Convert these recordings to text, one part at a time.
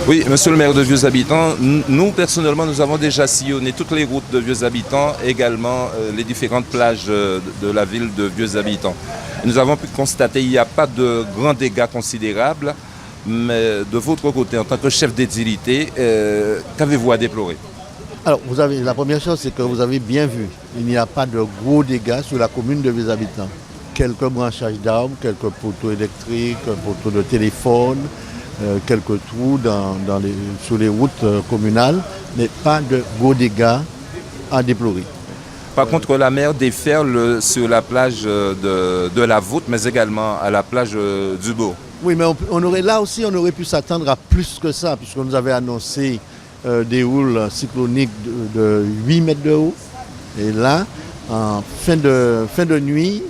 Oui, monsieur le maire de Vieux Habitants, nous personnellement, nous avons déjà sillonné toutes les routes de Vieux Habitants, également les différentes plages de la ville de Vieux Habitants. Nous avons pu constater qu'il n'y a pas de grands dégâts considérables, mais de votre côté, en tant que chef d'édilité, qu'avez-vous à déplorer? Alors, la première chose, c'est que vous avez bien vu, il n'y a pas de gros dégâts sur la commune de Vieux Habitants. Quelques branchages d'arbres, quelques poteaux électriques, poteaux de téléphone, quelques trous sur les routes communales, mais pas de gros dégâts à déplorer. Par contre, la mer déferle sur la plage de la Voûte, mais également à la plage du Beau. Oui, mais là aussi, on aurait pu s'attendre à plus que ça, puisqu'on nous avait annoncé des houles cycloniques de 8 mètres de haut. Et là, en fin de nuit,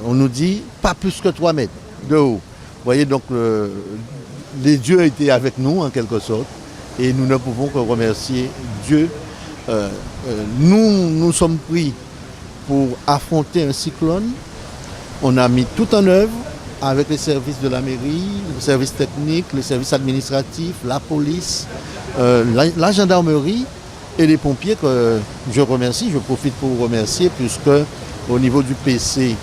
on nous dit pas plus que 3 mètres de haut. Vous voyez, donc les dieux étaient avec nous en quelque sorte et nous ne pouvons que remercier Dieu. Nous sommes pris pour affronter un cyclone. On a mis tout en œuvre avec les services de la mairie, les services techniques, les services administratifs, la police, la gendarmerie et les pompiers que je remercie. Je profite pour vous remercier puisque au niveau du PC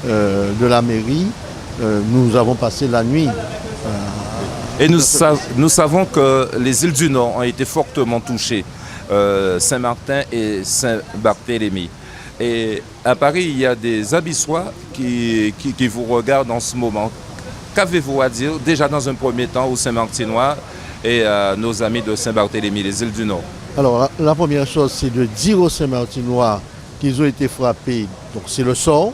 de la mairie, nous avons passé la nuit. Et nous savons que les îles du Nord ont été fortement touchées, Saint-Martin et Saint-Barthélemy. Et à Paris, il y a des Abyssois qui vous regardent en ce moment. Qu'avez-vous à dire, déjà dans un premier temps, aux Saint-Martinois et à nos amis de Saint-Barthélemy, les îles du Nord? Alors, la première chose, c'est de dire aux Saint-Martinois qu'ils ont été frappés. Donc, c'est le sort.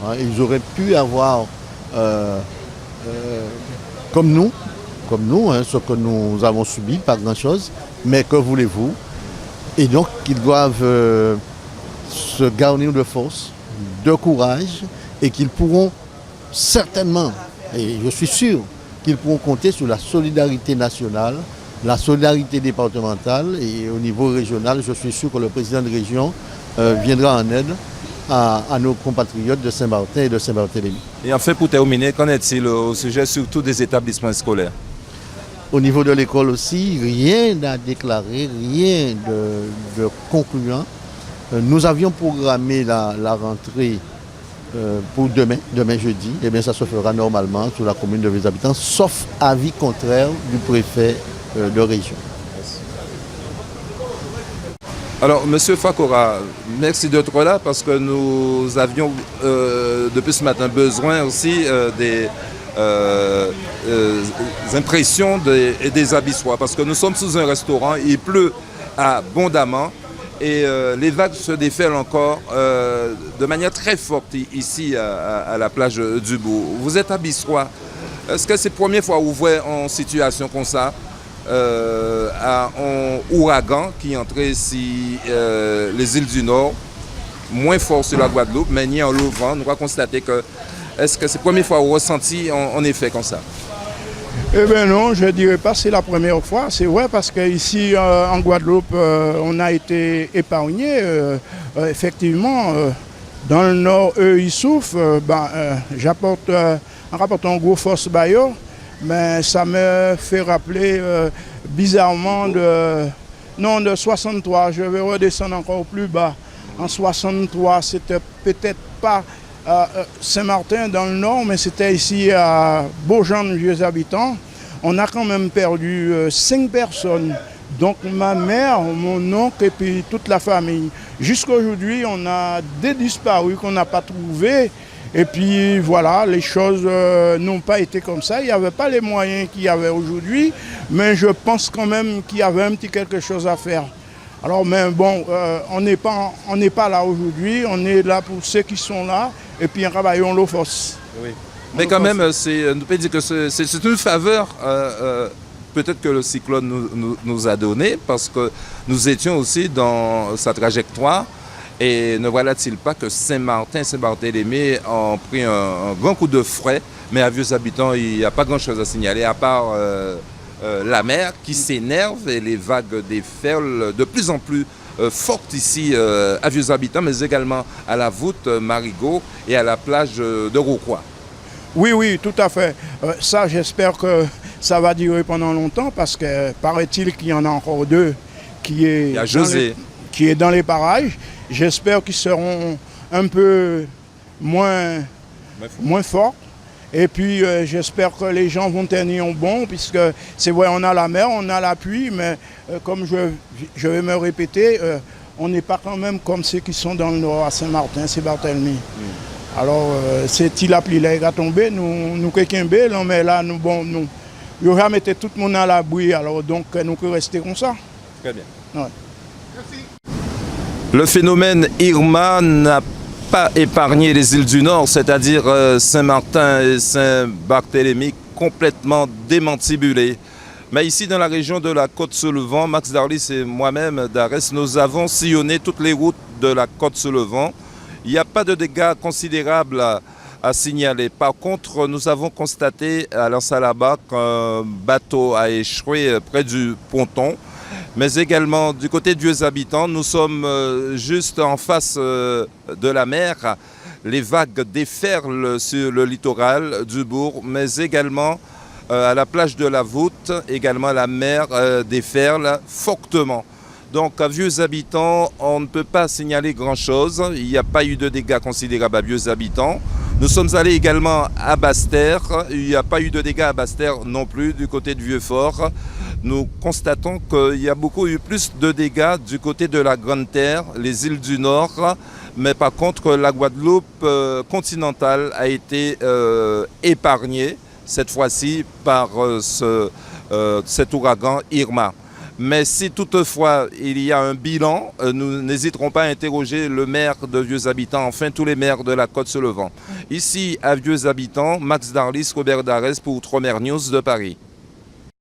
Hein, ils auraient pu avoir, comme nous, ce que nous avons subi, pas grand-chose, mais que voulez-vous? Et donc, ils doivent se garnir de force, de courage, et qu'ils pourront certainement, et je suis sûr, qu'ils pourront compter sur la solidarité nationale, la solidarité départementale, et au niveau régional, je suis sûr que le président de région viendra en aide à nos compatriotes de Saint-Martin et de Saint-Barthélemy. Et enfin, pour terminer, qu'en est-il au sujet surtout des établissements scolaires? Au niveau de l'école aussi, rien à déclarer, rien de concluant. Nous avions programmé la rentrée pour demain jeudi. Et bien ça se fera normalement sur la commune de Vieux Habitants, sauf avis contraire du préfet de région. Alors, Monsieur Fakora, merci d'être là parce que nous avions depuis ce matin besoin aussi des impressions des Abyssois parce que nous sommes sous un restaurant, il pleut abondamment et les vagues se déferlent encore de manière très forte ici à la plage du Beau. Vous êtes Abyssois. Est-ce que c'est la première fois que vous voyez en situation comme ça, un ouragan qui entrait ici les îles du Nord, moins fort sur la Guadeloupe, mais ni en l'ouvrant, nous avons constaté que est-ce que c'est la première fois que vous ressenti en effet comme ça? Eh bien non, je ne dirais pas que c'est la première fois. C'est vrai parce qu'ici en Guadeloupe, on a été épargné. Effectivement, dans le Nord, eux, ils souffrent. J'apporte un gros force baillot, mais ça me fait rappeler bizarrement de 63. Je vais redescendre encore plus bas. En 63, c'était peut-être pas Saint-Martin dans le Nord, mais c'était ici à Beaujean-Vieux Habitants. On a quand même perdu 5 personnes. Donc ma mère, mon oncle et puis toute la famille. Jusqu'à aujourd'hui, on a des disparus qu'on n'a pas trouvés. Et puis voilà, les choses n'ont pas été comme ça. Il n'y avait pas les moyens qu'il y avait aujourd'hui, mais je pense quand même qu'il y avait un petit quelque chose à faire. Alors, mais bon, on n'est pas là aujourd'hui, on est là pour ceux qui sont là, et puis travaillons l'eau force. Oui. Mais quand même, on peut dire que c'est une faveur, peut-être que le cyclone nous a donné, parce que nous étions aussi dans sa trajectoire, et ne voilà-t-il pas que Saint-Martin, Saint-Barthélemy ont pris un grand coup de fouet, mais à Vieux Habitants, il n'y a pas grand-chose à signaler, à part la mer qui s'énerve et les vagues déferlent de plus en plus fortes ici à Vieux Habitants, mais également à la voûte Marigot et à la plage de Rocroi. Oui, oui, tout à fait. Ça, j'espère que ça va durer pendant longtemps parce que paraît-il qu'il y en a encore deux qui est, Il y a José. qui est dans les parages. J'espère qu'ils seront un peu moins forts. Et puis, j'espère que les gens vont tenir bon, puisque c'est vrai, on a la mer, on a la pluie, mais comme je vais me répéter, on n'est pas quand même comme ceux qui sont dans le nord, à Saint-Martin, c'est Barthélemy. Alors, c'est la pluie là, il a tombé, nous quelqu'un là, mais là, nous, il y jamais été tout le monde à l'abri, alors donc, nous pouvons rester comme ça. Très bien. Ouais. Le phénomène Irma n'a pas épargné les îles du Nord, c'est-à-dire Saint-Martin et Saint-Barthélemy, complètement démantibulés. Mais ici, dans la région de la Côte-sur-le-Vent, Max Darlis et moi-même d'Arès, nous avons sillonné toutes les routes de la Côte-sur-le-Vent. Il n'y a pas de dégâts considérables à signaler. Par contre, nous avons constaté à l'Ansalaba qu'un bateau a échoué près du ponton. Mais également du côté de Vieux Habitants, nous sommes juste en face de la mer. Les vagues déferlent sur le littoral du bourg, mais également à la plage de la Voûte, également la mer déferle fortement. Donc à Vieux Habitants, on ne peut pas signaler grand-chose. Il n'y a pas eu de dégâts considérables à Vieux Habitants. Nous sommes allés également à Basse-Terre. Il n'y a pas eu de dégâts à Basse-Terre non plus du côté de Vieux-Fort. Nous constatons qu'il y a beaucoup eu plus de dégâts du côté de la Grande Terre, les îles du Nord. Mais par contre, la Guadeloupe continentale a été épargnée cette fois-ci par cet ouragan Irma. Mais si toutefois il y a un bilan, nous n'hésiterons pas à interroger le maire de Vieux Habitants, enfin tous les maires de la Côte-sur-le-Vent. Ici à Vieux Habitants, Max Darlis, Robert Darès pour Outre-mer News de Paris.